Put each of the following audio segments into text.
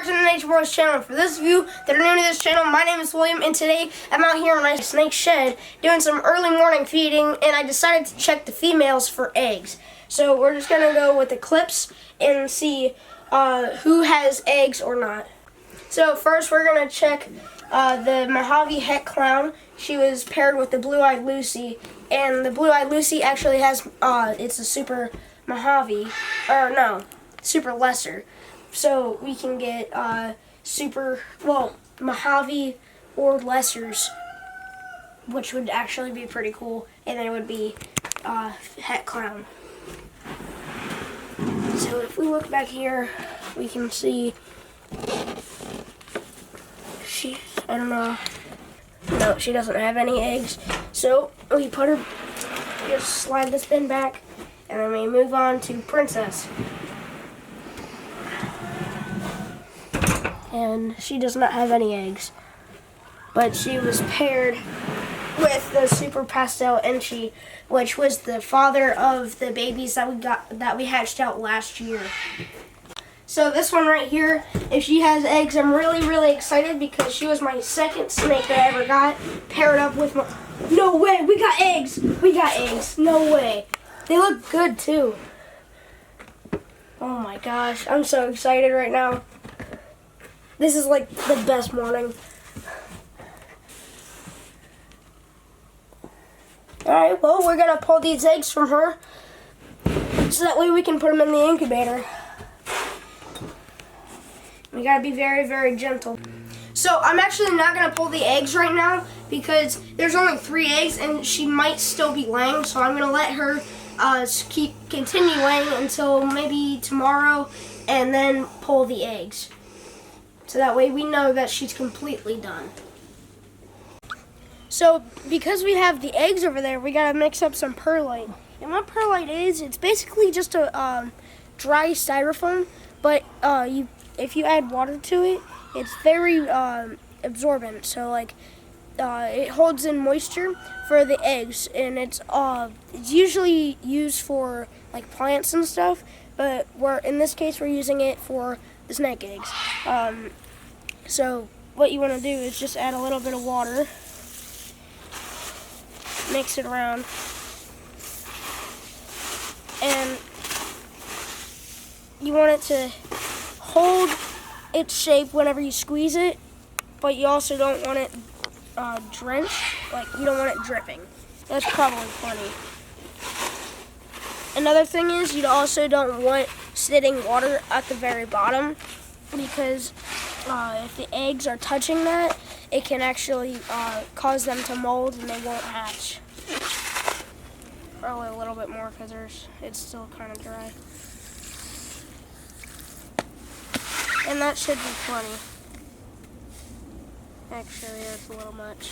back to the Nature Boys channel. For those of you that are new to this channel, my name is William, and today I'm out here in my snake shed doing some early morning feeding, and I decided to check the females for eggs. So we're just going to go with the clips and see who has eggs or not. So first we're going to check the Mojave Het Clown. She was paired with the Blue-Eyed Lucy, and the Blue-Eyed Lucy actually has, it's a super Mojave, or no, super lesser. So we can get Mojave or lessers, which would actually be pretty cool, and then it would be Het Clown. So if we look back here, we can see I don't know. No, she doesn't have any eggs. So we put her, just slide this bin back, and then we move on to Princess. And she does not have any eggs, but she was paired with the Super Pastel Enchi, which was the father of the babies that we hatched out last year. So this one right here, if she has eggs, I'm really excited because she was my second snake that I ever got paired up with my. No way, we got eggs! We got eggs! No way! They look good too. Oh my gosh, I'm so excited right now. This is like the best morning. Alright, well, we're going to pull these eggs from her so that way we can put them in the incubator. We got to be very gentle. So I'm actually not going to pull the eggs right now because there's only 3 eggs and she might still be laying. So I'm going to let her continue laying until maybe tomorrow and then pull the eggs. So that way we know that she's completely done. So because we have the eggs over there, we gotta mix up some perlite. And what perlite is, it's basically just a dry styrofoam, but if you add water to it, it's very absorbent. So like it holds in moisture for the eggs, and it's usually used for like plants and stuff. But in this case we're using it for the snake eggs. So what you want to do is just add a little bit of water, mix it around, and you want it to hold its shape whenever you squeeze it, but you also don't want it drenched, like you don't want it dripping. That's probably plenty. Another thing is you also don't want sitting water at the very bottom, because if the eggs are touching that, it can actually cause them to mold and they won't hatch. Probably a little bit more because it's still kind of dry. And that should be plenty. Actually, that's a little much.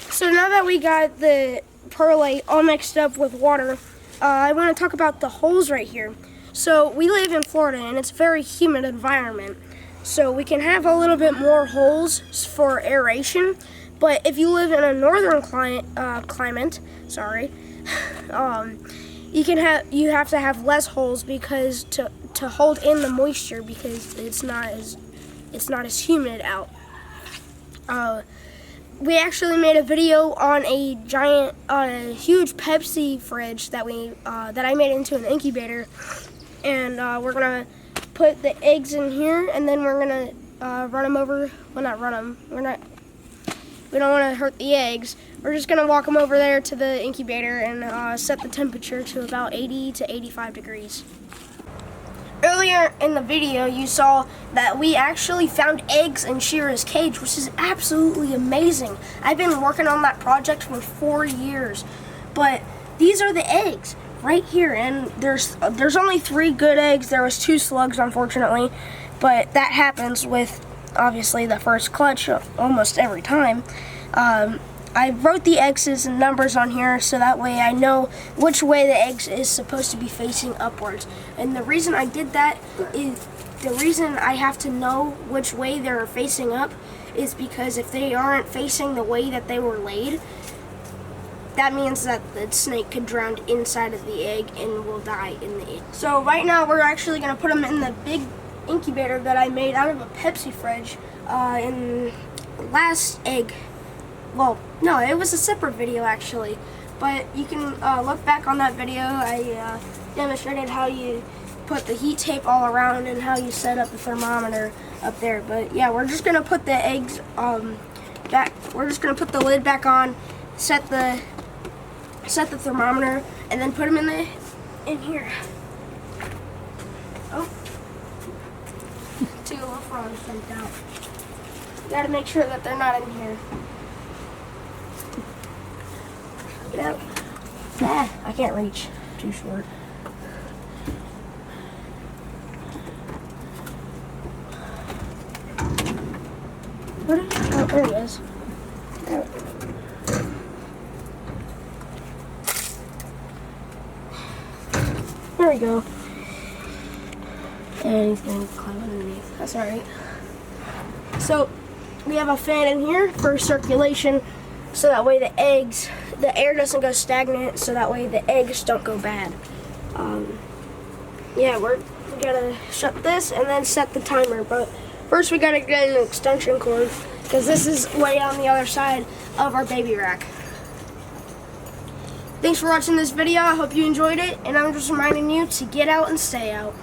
So now that we got the perlite all mixed up with water, I want to talk about the holes right here. So we live in Florida and it's a very humid environment. So we can have a little bit more holes for aeration. But if you live in a northern climate, you have to have less holes because to hold in the moisture, because it's not as humid out. We actually made a video on a huge Pepsi fridge that I made into an incubator, and we're gonna put the eggs in here, and then we're gonna run them over. Well, not run them. We don't want to hurt the eggs. We're just gonna walk them over there to the incubator and set the temperature to about 80 to 85 degrees. Earlier in the video, you saw that we actually found eggs in Shira's cage, which is absolutely amazing. I've been working on that project for 4 years, but these are the eggs right here, and there's only 3 good eggs. There was 2 slugs, unfortunately, but that happens with obviously the first clutch almost every time. I wrote the X's and numbers on here so that way I know which way the egg is supposed to be facing upwards. And the reason I did that is the reason I have to know which way they're facing up is because if they aren't facing the way that they were laid, that means that the snake could drown inside of the egg and will die in the egg. So right now we're actually going to put them in the big incubator that I made out of a Pepsi fridge in last egg. Well, no, it was a separate video actually, but you can look back on that video. I demonstrated how you put the heat tape all around and how you set up the thermometer up there. But yeah, we're just gonna put the eggs back. We're just gonna put the lid back on, set the thermometer, and then put them in here. Oh, two little frogs jumped out. You gotta make sure that they're not in here. Get out. Ah, I can't reach. Too short. Where did he go? There he is. There we go. And he's going to climb underneath. That's alright. So, we have a fan in here for circulation, so that way the air doesn't go stagnant, so that way the eggs don't go bad. Yeah, we gotta shut this and then set the timer, but first we gotta get an extension cord, because this is way on the other side of our baby rack. Thanks for watching this video. I hope you enjoyed it, and I'm just reminding you to get out and stay out.